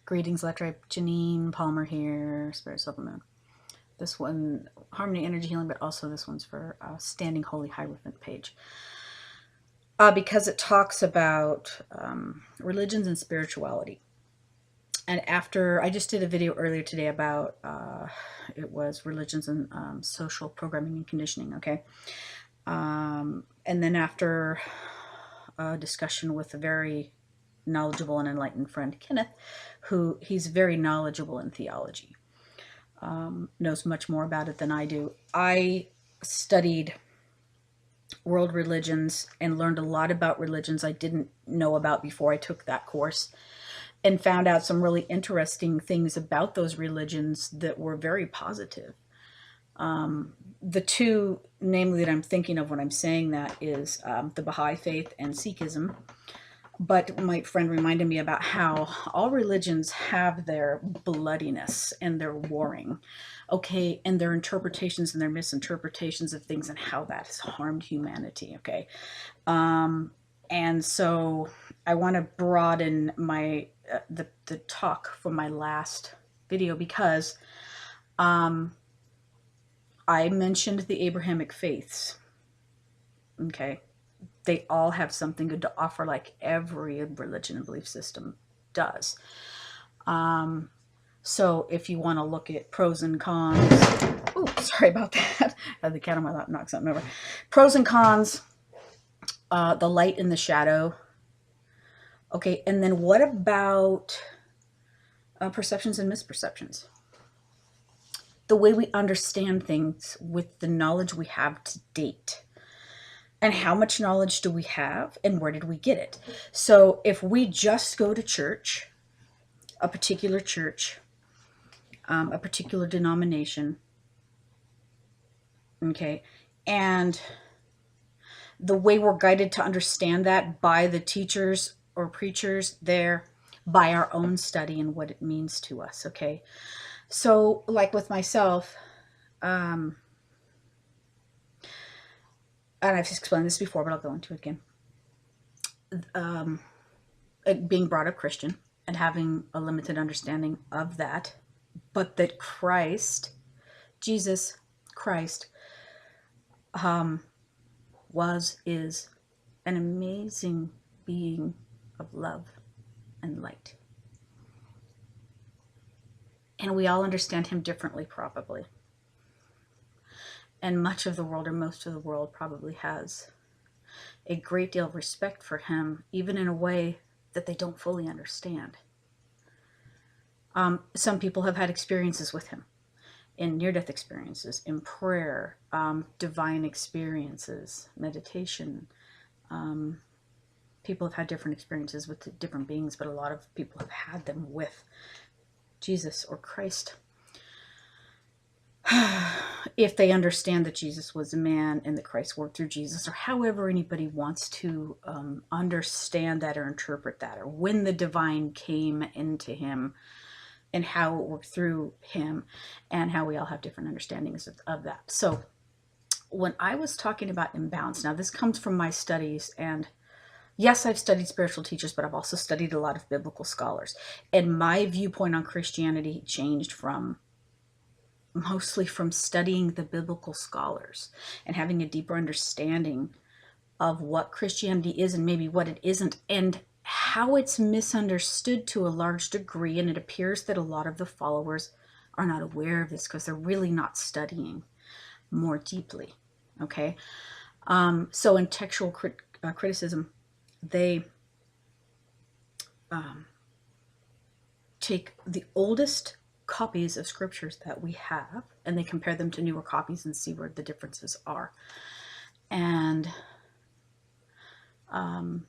Greetings, Electric. Janine Palmer here, Spirit Silver Moon. This one, Harmony Energy Healing, but also this one's for Standing Holy Hierophant page. Because it talks about religions and spirituality. And after, I just did a video earlier today about, it was religions and social programming and conditioning, okay? And then after a discussion with a very knowledgeable and enlightened friend, Kenneth, who he's very knowledgeable in theology, knows much more about it than I do. I studied world religions and learned a lot about religions I didn't know about before I took that course, and found out some really interesting things about those religions that were very positive. The two, namely, that I'm thinking of when I'm saying that is the Baha'i faith and Sikhism. But my friend reminded me about how all religions have their bloodiness and their warring, okay, and their interpretations and their misinterpretations of things and how that has harmed humanity, okay. And so I want to broaden my the talk from my last video, because I mentioned the Abrahamic faiths, okay. They all have something good to offer, like every religion and belief system does. So if you want to look at pros and cons, oh, sorry about that. I had the cat on my lap knock something over. Pros and cons, the light and the shadow. Okay, and then what about perceptions and misperceptions? The way we understand things with the knowledge we have to date. And how much knowledge do we have, and where did we get it? So if we just go to church, a particular denomination, okay, and the way we're guided to understand that by the teachers or preachers there, by our own study and what it means to us, okay? So like with myself, and I've explained this before, but I'll go into it again. Being brought up Christian and having a limited understanding of that, but that Jesus Christ, is an amazing being of love and light. And we all understand him differently, probably. And much of the world, or most of the world, probably has a great deal of respect for him, even in a way that they don't fully understand. Some people have had experiences with him, in near-death experiences, in prayer, divine experiences, meditation. People have had different experiences with different beings, but a lot of people have had them with Jesus or Christ. If they understand that Jesus was a man and that Christ worked through Jesus, or however anybody wants to understand that or interpret that, or when the divine came into him and how it worked through him, and how we all have different understandings of that. So when I was talking about imbalance, now this comes from my studies, and yes, I've studied spiritual teachers, but I've also studied a lot of biblical scholars. And my viewpoint on Christianity changed mostly from studying the biblical scholars and having a deeper understanding of what Christianity is and maybe what it isn't, and how it's misunderstood to a large degree. And it appears that a lot of the followers are not aware of this because they're really not studying more deeply, okay? So in textual criticism, they take the oldest copies of scriptures that we have, and they compare them to newer copies and see where the differences are. And then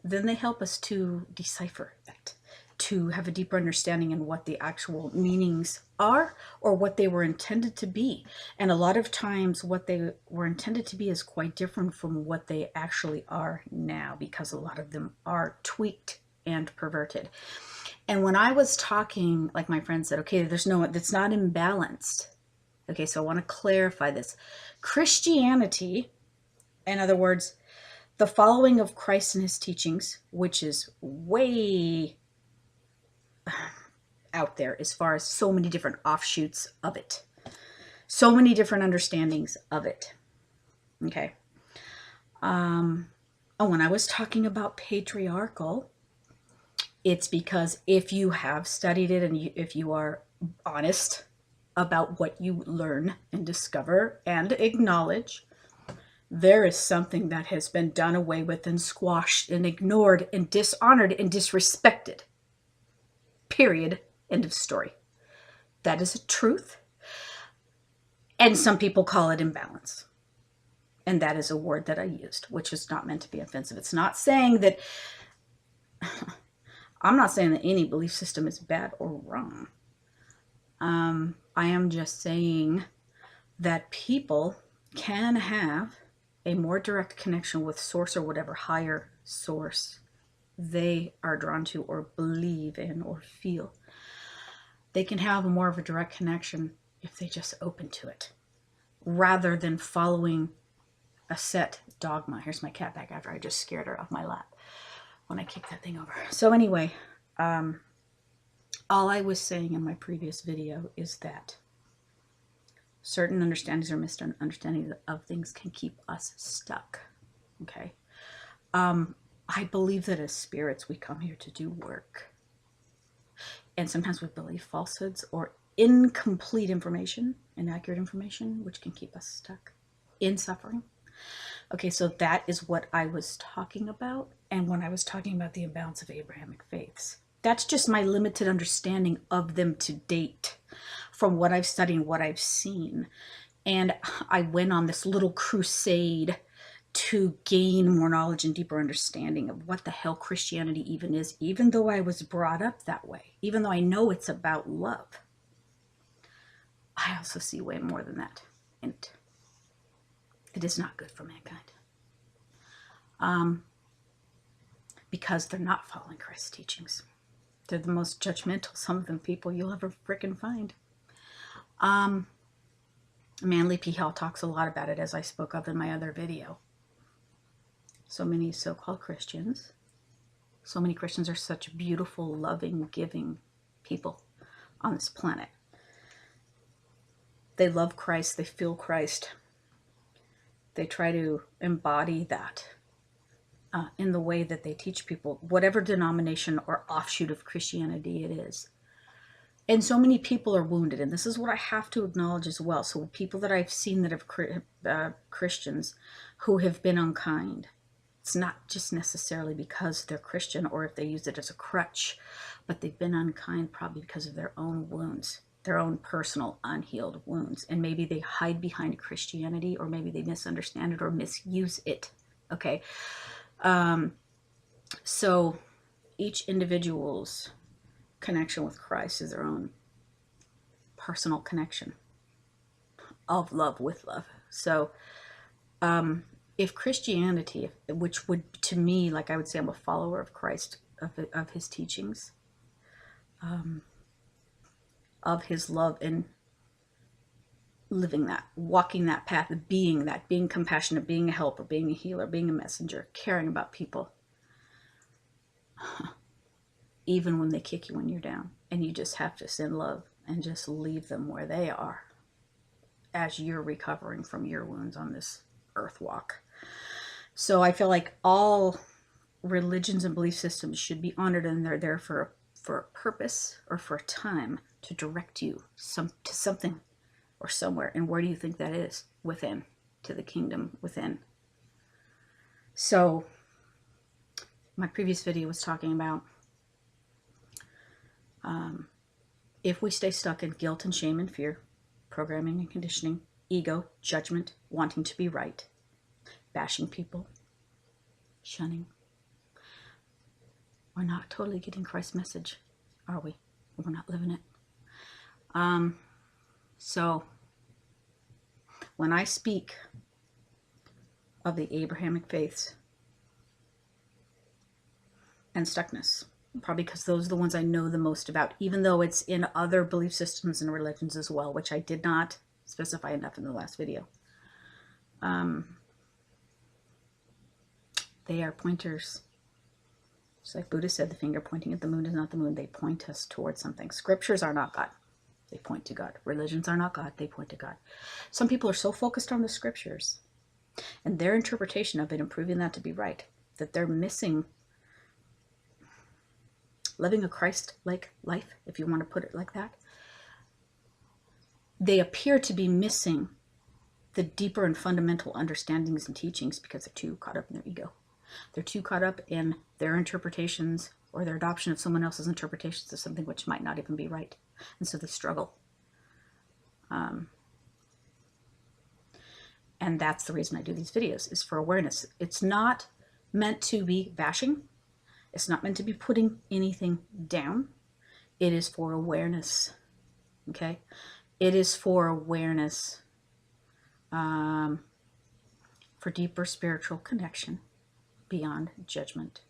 they help us to decipher that, to have a deeper understanding in what the actual meanings are, or what they were intended to be. And a lot of times what they were intended to be is quite different from what they actually are now, because a lot of them are tweaked and perverted. And when I was talking, like my friend said, okay, that's not imbalanced. Okay, so I want to clarify this. Christianity, in other words, the following of Christ and his teachings, which is way out there as far as so many different offshoots of it, so many different understandings of it. Okay. When I was talking about patriarchal, it's because if you have studied it and if you are honest about what you learn and discover and acknowledge, there is something that has been done away with and squashed and ignored and dishonored and disrespected. Period. End of story. That is a truth. And some people call it imbalance. And that is a word that I used, which is not meant to be offensive. It's not saying that, I'm not saying that any belief system is bad or wrong. I am just saying that people can have a more direct connection with source or whatever higher source they are drawn to or believe in or feel. They can have more of a direct connection if they just open to it, rather than following a set dogma. Here's my cat back after I just scared her off my lap when I kicked that thing over. So anyway, all I was saying in my previous video is that certain understandings or misunderstandings of things can keep us stuck. Okay. I believe that as spirits, we come here to do work. And sometimes we believe falsehoods or incomplete information, inaccurate information, which can keep us stuck in suffering. Okay, so that is what I was talking about. And when I was talking about the imbalance of Abrahamic faiths, that's just my limited understanding of them to date from what I've studied and what I've seen. And I went on this little crusade to gain more knowledge and deeper understanding of what the hell Christianity even is, even though I was brought up that way, even though I know it's about love. I also see way more than that in it. It is not good for mankind. Because they're not following Christ's teachings. They're the most judgmental, some of them, people you'll ever frickin' find. Manly P. Hall talks a lot about it, as I spoke of in my other video. So many so-called Christians, so many Christians are such beautiful, loving, giving people on this planet. They love Christ, they feel Christ. They try to embody that in the way that they teach people, whatever denomination or offshoot of Christianity it is. And so many people are wounded, and this is what I have to acknowledge as well. So people that I've seen that have Christians who have been unkind, it's not just necessarily because they're Christian or if they use it as a crutch, but they've been unkind probably because of their own wounds, their own personal unhealed wounds. And maybe they hide behind Christianity, or maybe they misunderstand it or misuse it. Okay. So each individual's connection with Christ is their own personal connection of love with love. So if Christianity, which would, to me, like I would say, I'm a follower of Christ, of his teachings, of his love, and living that, walking that path, being compassionate, being a helper, being a healer, being a messenger, caring about people, even when they kick you when you're down, and you just have to send love and just leave them where they are as you're recovering from your wounds on this earth walk. So I feel like all religions and belief systems should be honored, and they're there for a purpose or for a time to direct you to something or somewhere. And where do you think that is? Within, to the kingdom within. So my previous video was talking about if we stay stuck in guilt and shame and fear, programming and conditioning, ego, judgment, wanting to be right, bashing people, shunning, we're not totally getting Christ's message, are we? We're not living it. So when I speak of the Abrahamic faiths and stuckness, probably because those are the ones I know the most about, even though it's in other belief systems and religions as well, which I did not specify enough in the last video. They are pointers. Just like Buddha said, the finger pointing at the moon is not the moon. They point us towards something. Scriptures are not God. They point to God. Religions are not God. They point to God. Some people are so focused on the scriptures and their interpretation of it and proving that to be right, that they're missing living a Christ-like life, if you want to put it like that. They appear to be missing the deeper and fundamental understandings and teachings because they're too caught up in their ego. They're too caught up in their interpretations or their adoption of someone else's interpretations of something which might not even be right. And so they struggle. And that's the reason I do these videos, is for awareness. It's not meant to be bashing. It's not meant to be putting anything down. It is for awareness. Okay? It is for awareness, for deeper spiritual connection beyond judgment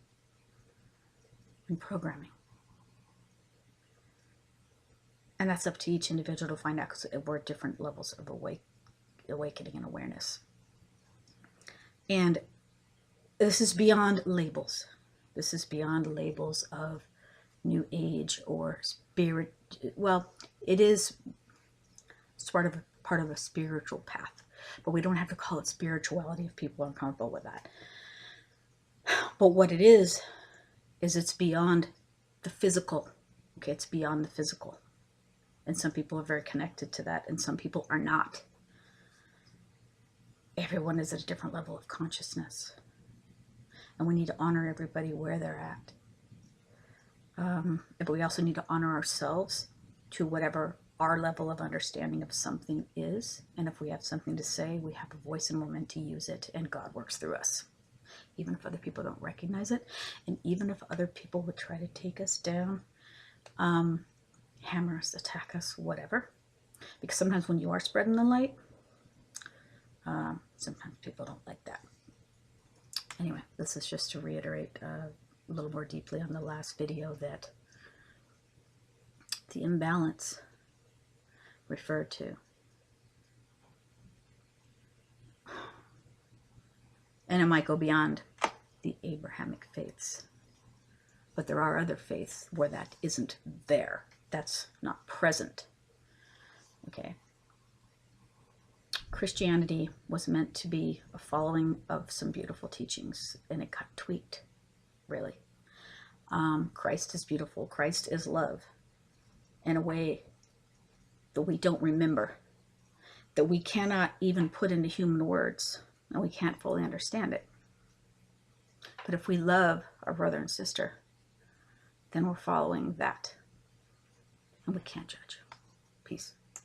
and programming. And that's up to each individual to find out, because we're at different levels of awakening and awareness. And this is beyond labels. This is beyond labels of New Age or spirit. Well, it is sort of part of a spiritual path, but we don't have to call it spirituality if people aren't comfortable with that. But what it is it's beyond the physical. Okay, it's beyond the physical. And some people are very connected to that, and some people are not. Everyone is at a different level of consciousness. And we need to honor everybody where they're at. But we also need to honor ourselves to whatever our level of understanding of something is. And if we have something to say, we have a voice and we're meant to use it, and God works through us. Even if other people don't recognize it, and even if other people would try to take us down, hammer us, attack us, whatever. Because sometimes when you are spreading the light, sometimes people don't like that. Anyway, this is just to reiterate a little more deeply on the last video that the imbalance referred to. And it might go beyond the Abrahamic faiths. But there are other faiths where that isn't there. That's not present. Okay. Christianity was meant to be a following of some beautiful teachings, and it got tweaked, really. Christ is beautiful. Christ is love in a way that we don't remember, that we cannot even put into human words, and we can't fully understand it. But if we love our brother and sister, then we're following that, and we can't judge. Peace.